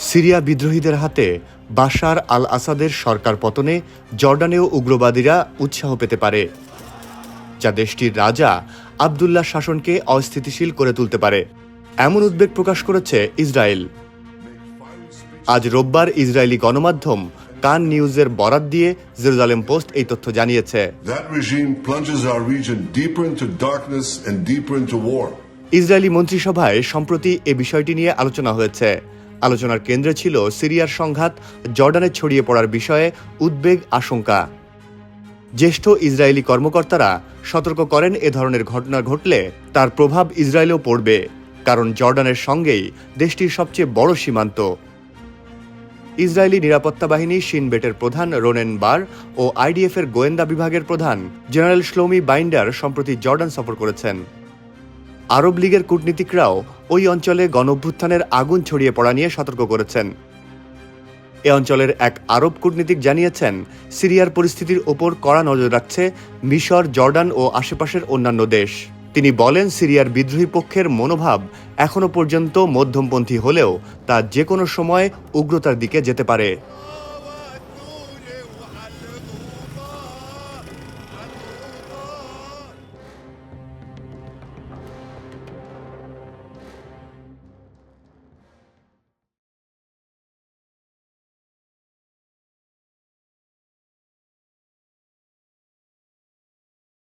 Syria বিদ্রোহীদের হাতে বাশার আল আসাদের সরকার পতনে জর্ডানেও উগ্রবাদীরা উৎসাহ পেতে পারে, যা দেশটির রাজা আবদুল্লাহ শাসনকে অস্থিতিশীল করে তুলতে পারে, এমন উদ্বেগ প্রকাশ করেছে ইসরায়েল। আজ রোববার ইসরায়েলি গণমাধ্যম কান নিউজের বরাত দিয়ে জেরুজালেম পোস্ট এই তথ্য জানিয়েছে। ইসরায়েলি মন্ত্রিসভায় সম্প্রতি এ বিষয়টি নিয়ে আলোচনা হয়েছে। আলোচনার কেন্দ্রে ছিল সিরিয়ার সংঘাত জর্ডানে ছড়িয়ে পড়ার বিষয়ে উদ্বেগ আশঙ্কা। জ্যেষ্ঠ ইসরায়েলি কর্মকর্তারা সতর্ক করেন, এ ধরনের ঘটনা ঘটলে তার প্রভাব ইসরায়েলেও পড়বে, কারণ জর্ডানের সঙ্গেই দেশটির সবচেয়ে বড় সীমান্ত। ইসরায়েলি নিরাপত্তা বাহিনী শিন বেটের প্রধান রোনেন বার ও আইডিএফের গোয়েন্দা বিভাগের প্রধান জেনারেল শ্লোমি বাইন্ডার সম্প্রতি জর্ডান সফর করেছেন। আরব লীগের কূটনীতিকরাও ওই অঞ্চলে গণঅভ্যুত্থানের আগুন ছড়িয়ে পড়া নিয়ে সতর্ক করেছেন। এ অঞ্চলের এক আরব কূটনীতিক জানিয়েছেন, সিরিয়ার পরিস্থিতির ওপর কড়া নজর রাখছে মিশর, জর্ডান ও আশেপাশের অন্যান্য দেশ। তিনি বলেন, সিরিয়ার বিদ্রোহী পক্ষের মনোভাব এখনো পর্যন্ত মধ্যমপন্থী হলেও তা যে কোনো সময় উগ্রতার দিকে যেতে পারে।